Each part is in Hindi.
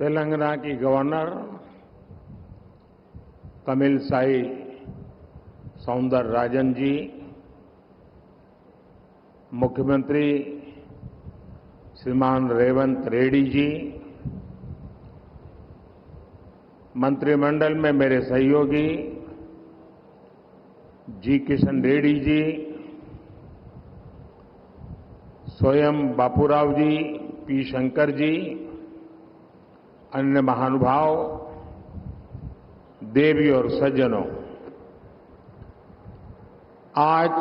तेलंगाना की गवर्नर तमिलसाई सौंदरराजन जी, मुख्यमंत्री श्रीमान रेवंत रेड्डी जी, मंत्रिमंडल में मेरे सहयोगी जी किशन रेड्डी जी, स्वयं बापूराव जी, पी शंकर जी, अन्य महानुभाव, देवी और सज्जनों, आज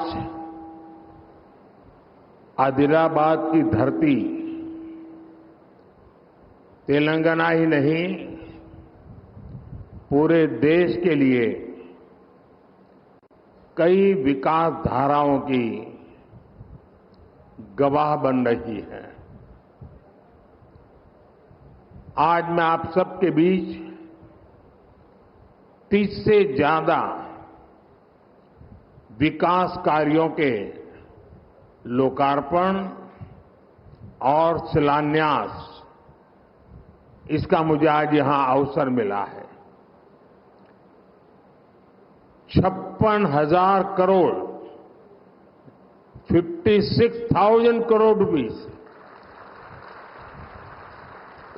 आदिलाबाद की धरती तेलंगाना ही नहीं, पूरे देश के लिए कई विकास धाराओं की गवाह बन रही है। आज मैं आप सबके बीच 30 से ज्यादा विकास कार्यों के लोकार्पण और शिलान्यास, इसका मुझे आज यहां अवसर मिला है। 56,000 करोड़ 56,000 करोड़ रुपीस,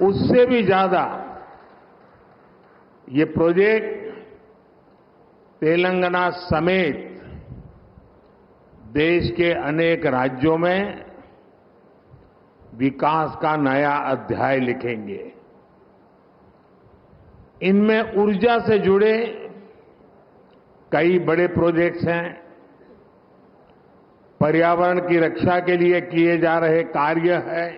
उससे भी ज्यादा ये प्रोजेक्ट तेलंगाना समेत देश के अनेक राज्यों में विकास का नया अध्याय लिखेंगे। इनमें ऊर्जा से जुड़े कई बड़े प्रोजेक्ट्स हैं, पर्यावरण की रक्षा के लिए किए जा रहे कार्य हैं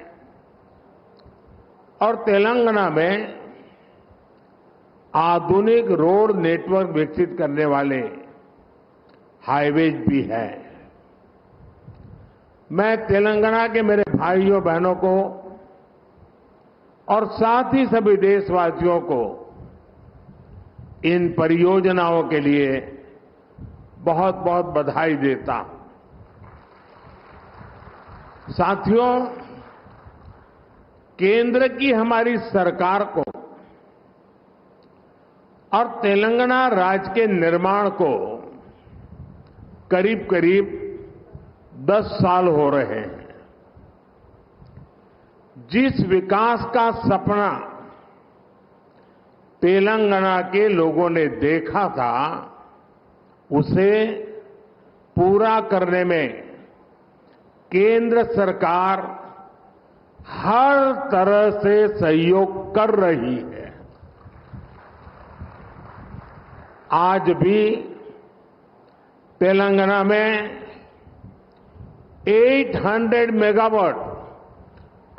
और तेलंगाना में आधुनिक रोड नेटवर्क विकसित करने वाले हाईवेज भी हैं। मैं तेलंगाना के मेरे भाइयों बहनों को और साथ ही सभी देशवासियों को इन परियोजनाओं के लिए बहुत बहुत बधाई देता हूं। साथियों, केंद्र की हमारी सरकार को और तेलंगाना राज्य के निर्माण को करीब करीब 10 साल हो रहे हैं। जिस विकास का सपना तेलंगाना के लोगों ने देखा था, उसे पूरा करने में केंद्र सरकार हर तरह से सहयोग कर रही है। आज भी तेलंगाना में 800 मेगावाट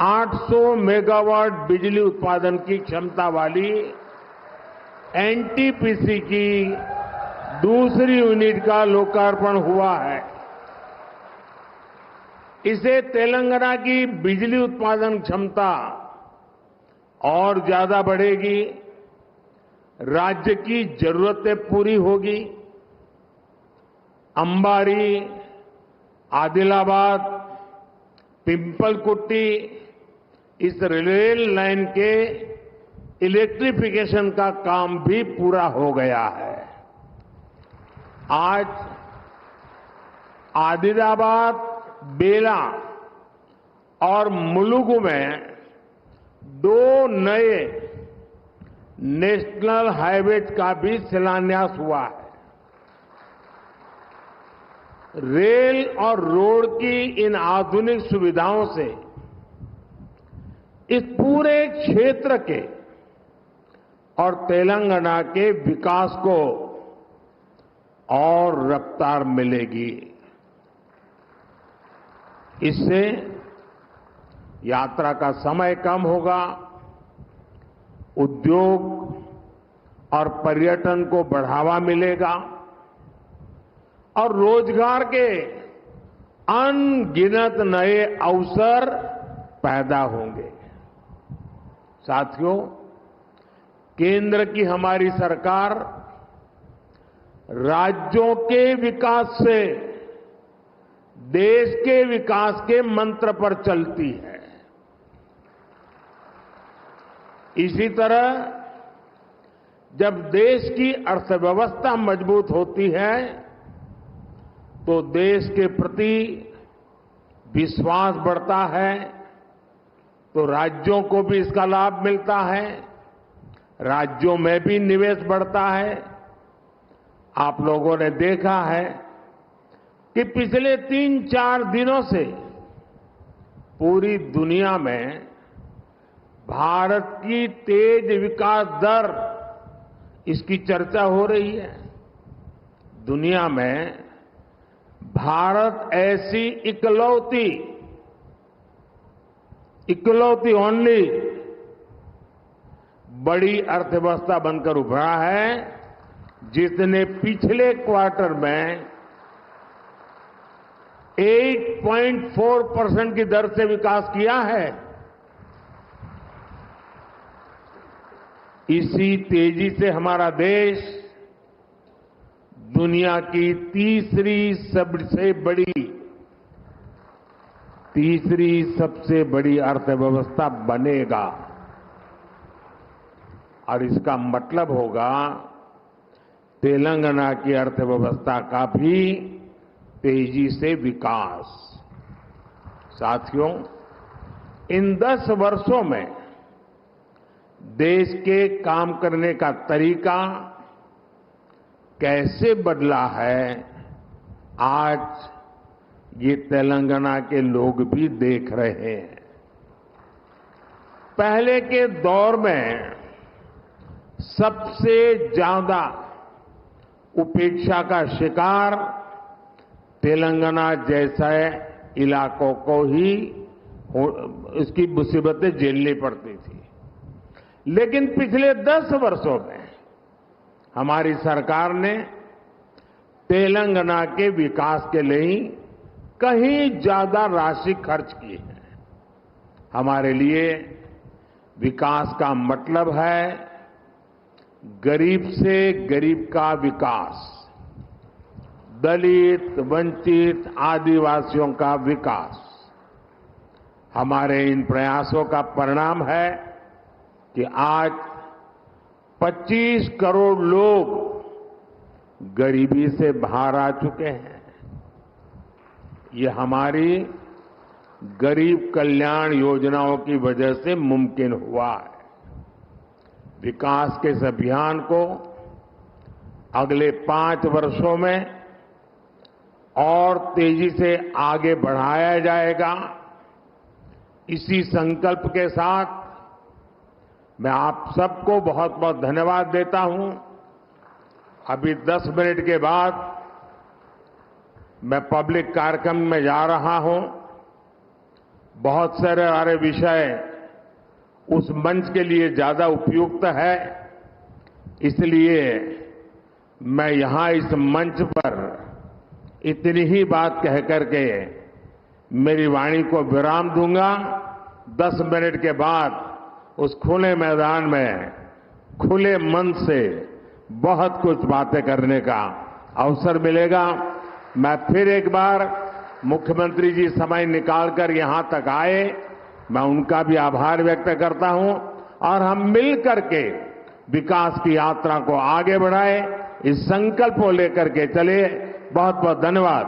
800 मेगावाट बिजली उत्पादन की क्षमता वाली एनटीपीसी की दूसरी यूनिट का लोकार्पण हुआ है। इससे तेलंगाना की बिजली उत्पादन क्षमता और ज्यादा बढ़ेगी, राज्य की जरूरतें पूरी होगी। अंबारी, आदिलाबाद, पिंपलकुट्टी, इस रेल लाइन के इलेक्ट्रिफिकेशन का काम भी पूरा हो गया है। आज आदिलाबाद, बेला और मुलुगु में 2 नए नेशनल हाईवेज का भी शिलान्यास हुआ है। रेल और रोड की इन आधुनिक सुविधाओं से इस पूरे क्षेत्र के और तेलंगाना के विकास को और रफ्तार मिलेगी। इससे यात्रा का समय कम होगा, उद्योग और पर्यटन को बढ़ावा मिलेगा और रोजगार के अनगिनत नए अवसर पैदा होंगे। साथियों, केंद्र की हमारी सरकार राज्यों के विकास से देश के विकास के मंत्र पर चलती है। इसी तरह जब देश की अर्थव्यवस्था मजबूत होती है तो देश के प्रति विश्वास बढ़ता है, तो राज्यों को भी इसका लाभ मिलता है, राज्यों में भी निवेश बढ़ता है। आप लोगों ने देखा है कि पिछले 3-4 दिनों से पूरी दुनिया में भारत की तेज विकास दर, इसकी चर्चा हो रही है। दुनिया में भारत ऐसी इकलौती ओनली बड़ी अर्थव्यवस्था बनकर उभरा है जिसने पिछले क्वार्टर में 8.4% की दर से विकास किया है। इसी तेजी से हमारा देश दुनिया की तीसरी सबसे बड़ी अर्थव्यवस्था बनेगा और इसका मतलब होगा तेलंगाना की अर्थव्यवस्था का भी तेजी से विकास। साथियों, इन 10 वर्षों में देश के काम करने का तरीका कैसे बदला है, आज ये तेलंगाना के लोग भी देख रहे हैं। पहले के दौर में सबसे ज्यादा उपेक्षा का शिकार तेलंगाना जैसे इलाकों को ही इसकी मुसीबतें झेलनी पड़ती थी। लेकिन पिछले 10 वर्षों में हमारी सरकार ने तेलंगाना के विकास के लिए कहीं ज्यादा राशि खर्च की है। हमारे लिए विकास का मतलब है गरीब से गरीब का विकास, दलित, वंचित, आदिवासियों का विकास। हमारे इन प्रयासों का परिणाम है कि आज 25 करोड़ लोग गरीबी से बाहर आ चुके हैं। ये हमारी गरीब कल्याण योजनाओं की वजह से मुमकिन हुआ है। विकास के इस अभियान को अगले 5 वर्षों में और तेजी से आगे बढ़ाया जाएगा। इसी संकल्प के साथ मैं आप सबको बहुत बहुत धन्यवाद देता हूं। अभी 10 मिनट के बाद मैं पब्लिक कार्यक्रम में जा रहा हूं। बहुत सारे विषय उस मंच के लिए ज्यादा उपयुक्त है, इसलिए मैं यहां इस मंच पर इतनी ही बात कह करके मेरी वाणी को विराम दूंगा। 10 मिनट के बाद उस खुले मैदान में खुले मन से बहुत कुछ बातें करने का अवसर मिलेगा। मैं फिर एक बार मुख्यमंत्री जी समय निकालकर यहां तक आए, मैं उनका भी आभार व्यक्त करता हूं और हम मिल करके विकास की यात्रा को आगे बढ़ाएं, इस संकल्प को लेकर के चले। बहुत बहुत धन्यवाद।